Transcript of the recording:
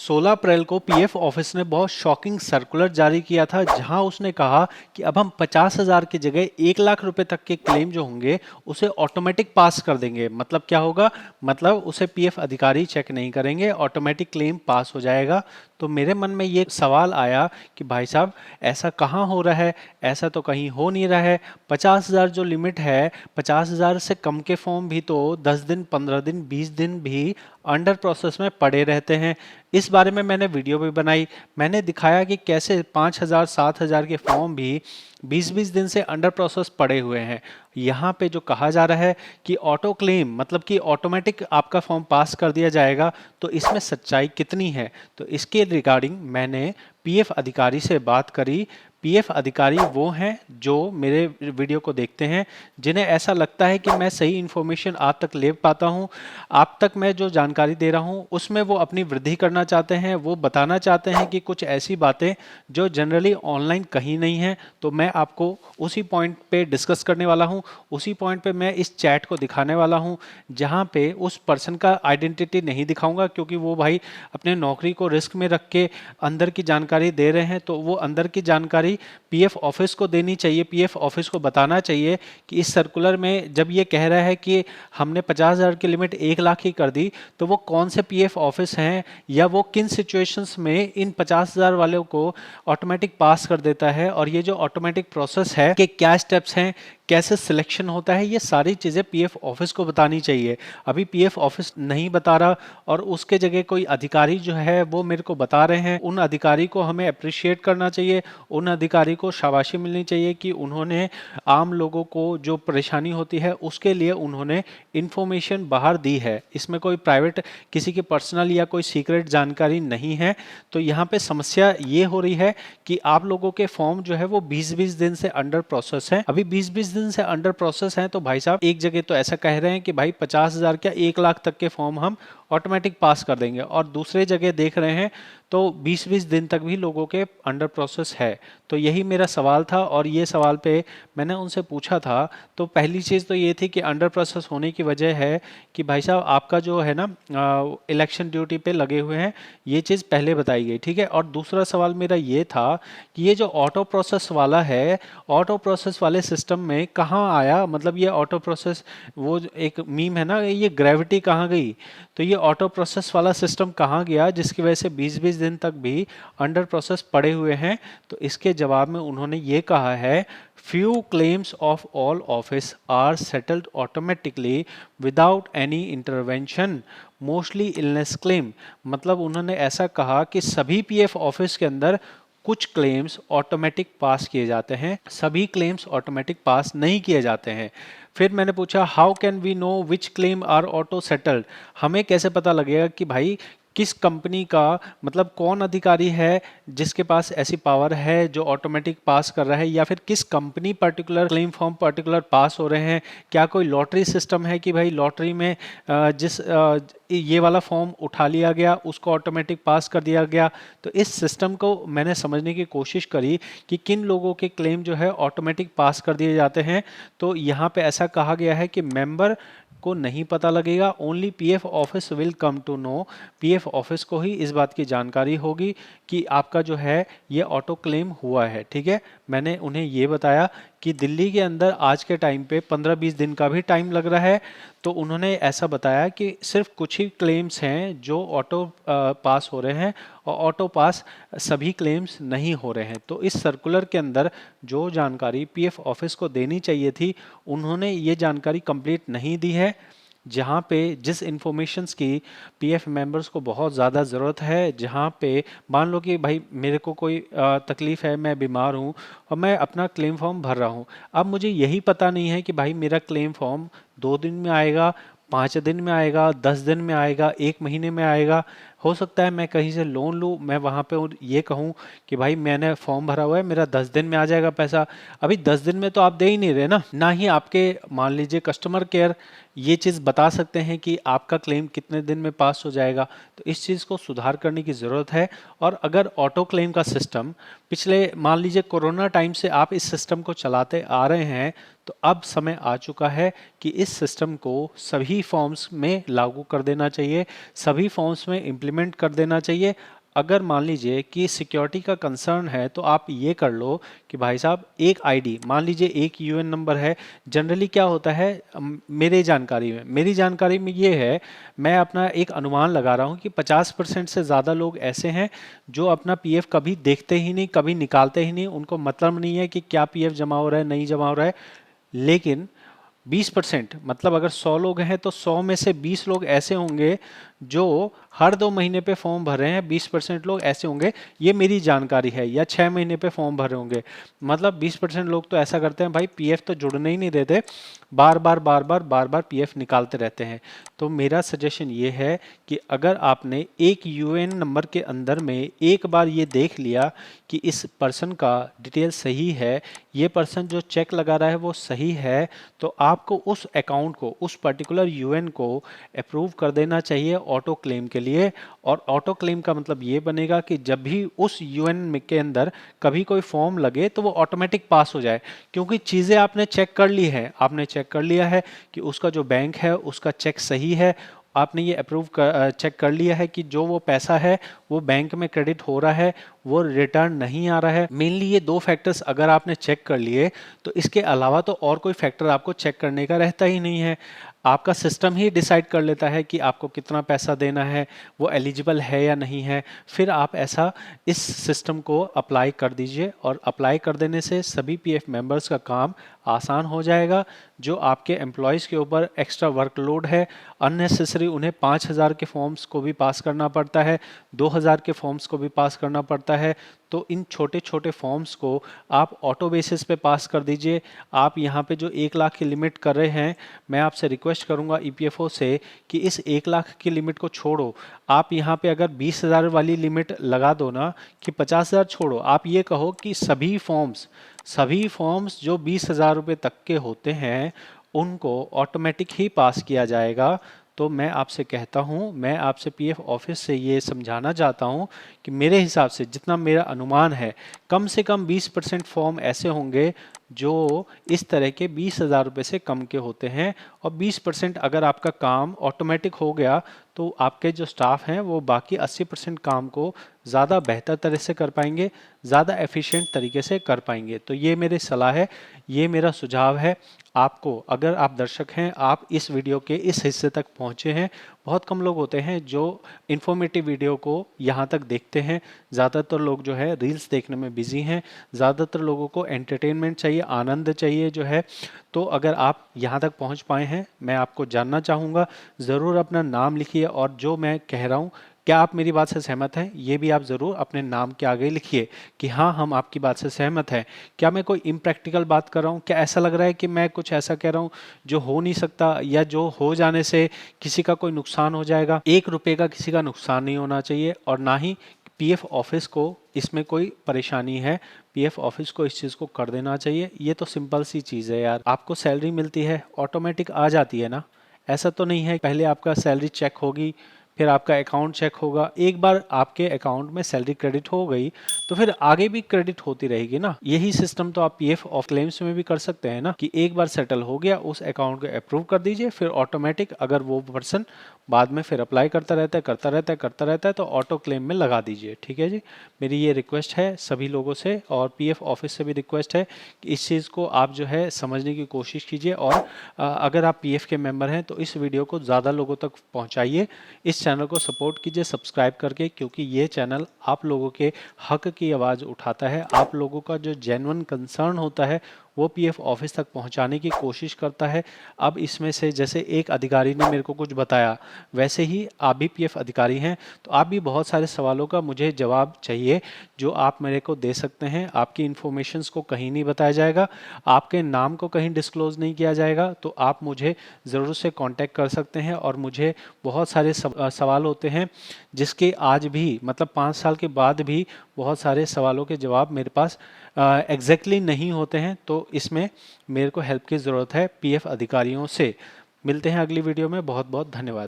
16 अप्रैल को PF office ने बहुत शॉकिंग सर्कुलर जारी किया था जहां उसने कहा कि अब हम 50,000 की जगह 1 लाख रुपए तक के क्लेम जो होंगे उसे ऑटोमेटिक पास कर देंगे। मतलब क्या होगा? मतलब उसे पीएफ अधिकारी चेक नहीं करेंगे, ऑटोमेटिक क्लेम पास हो जाएगा। तो मेरे मन में ये सवाल आया कि भाई साहब, ऐसा कहाँ हो रहा है? ऐसा तो कहीं हो नहीं रहा है। 50,000 जो लिमिट है, 50,000 से कम के फॉर्म भी तो 10 दिन, 15 दिन, 20 दिन भी अंडर प्रोसेस में पड़े रहते हैं। इस बारे में मैंने वीडियो भी बनाई। मैंने दिखाया कि कैसे 5,000 7,000 के फॉर्म भी 20-20 दिन से अंडर प्रोसेस पड़े हुए हैं। यहाँ पे जो कहा जा रहा है कि ऑटो क्लेम मतलब कि ऑटोमेटिक आपका फॉर्म पास कर दिया जाएगा, तो इसमें सच्चाई कितनी है? तो इसके रिगार्डिंग मैंने पीएफ अधिकारी से बात करी। पीएफ अधिकारी वो हैं जो मेरे वीडियो को देखते हैं, जिन्हें ऐसा लगता है कि मैं सही इन्फॉर्मेशन आप तक ले पाता हूं, आप तक मैं जो जानकारी दे रहा हूं उसमें वो अपनी वृद्धि करना चाहते हैं, वो बताना चाहते हैं कि कुछ ऐसी बातें जो जनरली ऑनलाइन कहीं नहीं है। तो मैं आपको उसी पॉइंट पे डिस्कस करने वाला हूं, उसी पॉइंट पे मैं इस चैट को दिखाने वाला हूं, जहां पे उस पर्सन का आइडेंटिटी नहीं दिखाऊंगा, क्योंकि वो भाई अपने नौकरी को रिस्क में रख के अंदर की जानकारी दे रहे हैं। तो वो अंदर की जानकारी पीएफ ऑफिस को देनी चाहिए, पीएफ ऑफिस को बताना चाहिए कि इस सर्कुलर में जब ये कह रहा है कि हमने 50,000 की लिमिट 1 लाख ही कर दी, तो वो कौन से पीएफ ऑफिस हैं या वो किन सिचुएशंस में इन 50,000 वालों को ऑटोमेटिक पास कर देता है, और ये जो ऑटोमेटिक प्रोसेस है कि क्या स्टेप्स हैं, कैसे सिलेक्शन होता है, ये सारी चीज़ें पीएफ ऑफिस को बतानी चाहिए। अभी पीएफ ऑफिस नहीं बता रहा और उसके जगह कोई अधिकारी जो है वो मेरे को बता रहे हैं। उन अधिकारी को हमें अप्रिशिएट करना चाहिए, उन अधिकारी को शाबाशी मिलनी चाहिए कि उन्होंने आम लोगों को जो परेशानी होती है उसके लिए उन्होंने इंफॉर्मेशन बाहर दी है। इसमें कोई प्राइवेट किसी की पर्सनल या कोई सीक्रेट जानकारी नहीं है। तो यहाँ पे समस्या ये हो रही है कि आप लोगों के फॉर्म जो है वो 20-20 दिन से अंडर प्रोसेस है। अभी 20-20 दिन से अंडर प्रोसेस है, तो भाई साहब एक जगह तो ऐसा कह रहे हैं कि भाई 50,000 क्या 1 लाख तक के फॉर्म हम ऑटोमेटिक पास कर देंगे, और दूसरे जगह देख रहे हैं तो 20-20 दिन तक भी लोगों के अंडर प्रोसेस है। तो यही मेरा सवाल था और ये सवाल पे मैंने उनसे पूछा था। तो पहली चीज़ तो ये थी कि अंडर प्रोसेस होने की वजह है कि भाई साहब आपका जो है ना इलेक्शन ड्यूटी पे लगे हुए हैं, ये चीज़ पहले बताई गई, ठीक है। और दूसरा सवाल मेरा ये था कि ये जो ऑटो प्रोसेस वाला है, ऑटो प्रोसेस वाले सिस्टम में कहाँ आया? मतलब ये ऑटो प्रोसेस, वो जो एक मीम है ना, ये ग्रेविटी कहाँ गई? तो ये ऑटो प्रोसेस वाला सिस्टम कहाँ गया जिसकी वजह से 20-20 दिन तक भी अंडर प्रोसेस पड़े हुए हैं? तो इसके जवाब में उन्होंने ये कहा है, few claims of all office are settled automatically without any intervention, mostly illness claim। मतलब उन्होंने ऐसा कहा कि सभी पीएफ ऑफिस के अंदर कुछ क्लेम्स ऑटोमेटिक पास किए जाते हैं, सभी क्लेम्स ऑटोमेटिक पास नहीं किए जाते हैं। फिर मैंने पूछा, how can we know which claim are auto settled? हमें कैसे पता लगेगा कि भाई किस कंपनी का, मतलब कौन अधिकारी है जिसके पास ऐसी पावर है जो ऑटोमेटिक पास कर रहा है, या फिर किस company particular claim form particular pass हो रहे हैं? क्या कोई लॉटरी सिस्टम है कि भाई लॉटरी में ये वाला फॉर्म उठा लिया गया, उसको ऑटोमेटिक पास कर दिया गया? तो इस सिस्टम को मैंने समझने की कोशिश करी कि किन लोगों के क्लेम जो है ऑटोमेटिक पास कर दिए जाते हैं। तो यहाँ पे ऐसा कहा गया है कि मेंबर को नहीं पता लगेगा, only PF office will come to know. PF office को ही इस बात की जानकारी होगी कि आपका जो है ये ऑटो क्लेम हुआ है, ठीक है। मैंने उन्हें ये बताया कि दिल्ली के अंदर आज के टाइम पे 15-20 दिन का भी टाइम लग रहा है। तो उन्होंने ऐसा बताया कि सिर्फ कुछ ही क्लेम्स हैं जो ऑटो पास हो रहे हैं, और ऑटो पास सभी क्लेम्स नहीं हो रहे हैं। तो इस सर्कुलर के अंदर जो जानकारी पीएफ ऑफिस को देनी चाहिए थी, उन्होंने ये जानकारी कंप्लीट नहीं दी है। जहाँ पे जिस इंफॉर्मेशंस की पीएफ मेंबर्स को बहुत ज़्यादा ज़रूरत है, जहाँ पे मान लो कि भाई मेरे को कोई तकलीफ़ है, मैं बीमार हूँ और मैं अपना क्लेम फॉर्म भर रहा हूँ। अब मुझे यही पता नहीं है कि भाई मेरा क्लेम फॉर्म 2 दिन में आएगा, 5 दिन में आएगा, 10 दिन में आएगा, 1 महीने में आएगा। हो सकता है मैं कहीं से लोन लूँ, मैं वहाँ पे ये कहूँ कि भाई मैंने फॉर्म भरा हुआ है, मेरा 10 दिन में आ जाएगा पैसा। अभी 10 दिन में तो आप दे ही नहीं रहे ना, ना ही आपके मान लीजिए कस्टमर केयर ये चीज़ बता सकते हैं कि आपका क्लेम कितने दिन में पास हो जाएगा। तो इस चीज़ को सुधार करने की ज़रूरत है। और अगर ऑटो क्लेम का सिस्टम पिछले मान लीजिए कोरोना टाइम से आप इस सिस्टम को चलाते आ रहे हैं, तो अब समय आ चुका है कि इस सिस्टम को सभी फॉर्म्स में लागू कर देना चाहिए, सभी फॉर्म्स में इम्प्लीमेंट कर देना चाहिए। अगर मान लीजिए कि सिक्योरिटी का कंसर्न है तो आप ये कर लो कि भाई साहब एक आईडी, मान लीजिए एक यूएन नंबर है। जनरली क्या होता है, मेरी जानकारी में ये है, मैं अपना एक अनुमान लगा रहा हूँ कि 50% से ज़्यादा लोग ऐसे हैं जो अपना पीएफ कभी देखते ही नहीं, कभी निकालते ही नहीं, उनको मतलब नहीं है कि क्या पीएफ जमा हो रहा है नहीं जमा हो रहा है। लेकिन 20%, मतलब अगर 100 लोग हैं तो 100 में से 20 लोग ऐसे होंगे जो हर 2 महीने पे फॉर्म भर रहे हैं। 20% लोग ऐसे होंगे, ये मेरी जानकारी है, या 6 महीने पे फॉर्म भर रहे होंगे। मतलब 20% लोग तो ऐसा करते हैं, भाई पीएफ तो जुड़ने ही नहीं देते, बार बार पीएफ निकालते रहते हैं। तो मेरा सजेशन ये है कि अगर आपने एक यूएन नंबर के अंदर में एक बार ये देख लिया कि इस पर्सन का डिटेल सही है, ये पर्सन जो चेक लगा रहा है वो सही है, तो आपको उस अकाउंट को, उस पर्टिकुलर यूएन को अप्रूव कर देना चाहिए ऑटो क्लेम के लिए। और ऑटो क्लेम का मतलब ये बनेगा कि जब भी उस यूएन के अंदर कभी कोई फॉर्म लगे तो वो ऑटोमेटिक पास हो जाए, क्योंकि चीज़ें आपने चेक कर ली है, आपने चेक कर लिया है कि उसका जो बैंक है उसका चेक सही है, आपने ये चेक कर लिया है कि जो वो पैसा है वो बैंक में क्रेडिट हो रहा है, वो रिटर्न नहीं आ रहा है। मेनली ये 2 फैक्टर्स अगर आपने चेक कर लिए तो इसके अलावा तो और कोई फैक्टर आपको चेक करने का रहता ही नहीं है। आपका सिस्टम ही डिसाइड कर लेता है कि आपको कितना पैसा देना है, वो एलिजिबल है या नहीं है। फिर आप ऐसा इस सिस्टम को अप्लाई कर दीजिए, और अप्लाई कर देने से सभी पीएफ मेंबर्स का काम आसान हो जाएगा। जो आपके एम्प्लॉयज़ के ऊपर एक्स्ट्रा वर्कलोड है, अननेसेसरी उन्हें 5,000 के फॉर्म्स को भी पास करना पड़ता है, 2,000 के फॉर्म्स को भी पास करना पड़ता है, तो इन छोटे छोटे फॉर्म्स को आप ऑटो बेसिस पे पास कर दीजिए। आप यहाँ पे जो 1 लाख की लिमिट कर रहे हैं, मैं आपसे रिक्वेस्ट करूँगा ईपीएफओ से कि इस 1 लाख की लिमिट को छोड़ो। आप यहाँ पे अगर 20,000 वाली लिमिट लगा दो ना, कि 50,000 छोड़ो, आप ये कहो कि सभी फॉर्म्स जो 20,000 रुपये तक के होते हैं उनको ऑटोमेटिक ही पास किया जाएगा। तो मैं आपसे कहता हूं, मैं आपसे पीएफ ऑफिस से ये समझाना चाहता हूं कि मेरे हिसाब से, जितना मेरा अनुमान है, कम से कम 20% फॉर्म ऐसे होंगे जो इस तरह के 20,000 रुपये से कम के होते हैं। और 20% अगर आपका काम ऑटोमेटिक हो गया तो आपके जो स्टाफ हैं वो बाकी 80% काम को ज़्यादा बेहतर तरह से कर पाएंगे, ज़्यादा एफिशिएंट तरीके से कर पाएंगे। तो ये मेरी सलाह है, ये मेरा सुझाव है आपको। अगर आप दर्शक हैं, आप इस वीडियो के इस हिस्से तक पहुंचे हैं, बहुत कम लोग होते हैं जो इन्फॉर्मेटिव वीडियो को यहाँ तक देखते हैं। ज़्यादातर लोग जो है रील्स देखने में बिजी हैं, ज़्यादातर लोगों को एंटरटेनमेंट चाहिए, आनंद चाहिए जो है। तो अगर आप यहाँ तक पहुँच पाए हैं, मैं आपको जानना चाहूँगा, ज़रूर अपना नाम लिखिए, और जो मैं कह रहा हूँ क्या आप मेरी बात से सहमत हैं, ये भी आप ज़रूर अपने नाम के आगे लिखिए कि हाँ, हम आपकी बात से सहमत हैं। क्या मैं कोई इम्प्रैक्टिकल बात कर रहा हूँ, क्या ऐसा लग रहा है कि मैं कुछ ऐसा कह रहा हूँ जो हो नहीं सकता, या जो हो जाने से किसी का कोई नुकसान हो जाएगा। 1 रुपये का किसी का नुकसान नहीं होना चाहिए, और ना ही पीएफ ऑफिस को इसमें कोई परेशानी है। पीएफ ऑफिस को इस चीज़ को कर देना चाहिए। ये तो सिंपल सी चीज़ है यार, आपको सैलरी मिलती है ऑटोमेटिक आ जाती है ना। ऐसा तो नहीं है पहले आपका सैलरी चेक होगी, फिर आपका अकाउंट चेक होगा। एक बार आपके अकाउंट में सैलरी क्रेडिट हो गई तो फिर आगे भी क्रेडिट होती रहेगी ना। यही सिस्टम तो आप पीएफ ऑफ क्लेम्स में भी कर सकते हैं ना, कि एक बार सेटल हो गया, उस अकाउंट को अप्रूव कर दीजिए, फिर ऑटोमेटिक अगर वो पर्सन बाद में फिर अप्लाई करता रहता है तो ऑटो क्लेम में लगा दीजिए। ठीक है जी, मेरी ये रिक्वेस्ट है सभी लोगों से, और पीएफ ऑफिस से भी रिक्वेस्ट है कि इस चीज़ को आप जो है समझने की कोशिश कीजिए। और अगर आप पीएफ के मेंबर हैं तो इस वीडियो को ज़्यादा लोगों तक पहुंचाइए, इस चैनल को सपोर्ट कीजिए सब्सक्राइब करके, क्योंकि ये चैनल आप लोगों के हक की आवाज़ उठाता है। आप लोगों का जो जेन्युइन कंसर्न होता है वो पीएफ ऑफिस तक पहुंचाने की कोशिश करता है। अब इसमें से जैसे एक अधिकारी ने मेरे को कुछ बताया, वैसे ही आप भी पीएफ अधिकारी हैं, तो आप भी बहुत सारे सवालों का मुझे जवाब चाहिए जो आप मेरे को दे सकते हैं। आपकी इन्फॉर्मेशंस को कहीं नहीं बताया जाएगा, आपके नाम को कहीं डिस्क्लोज नहीं किया जाएगा, तो आप मुझे ज़रूर से कांटेक्ट कर सकते हैं। और मुझे बहुत सारे सवाल होते हैं जिसके आज भी, मतलब 5 साल के बाद भी बहुत सारे सवालों के जवाब मेरे पास एग्जैक्टली नहीं होते हैं। तो इसमें मेरे को हेल्प की ज़रूरत है पीएफ अधिकारियों से। मिलते हैं अगली वीडियो में, बहुत बहुत धन्यवाद।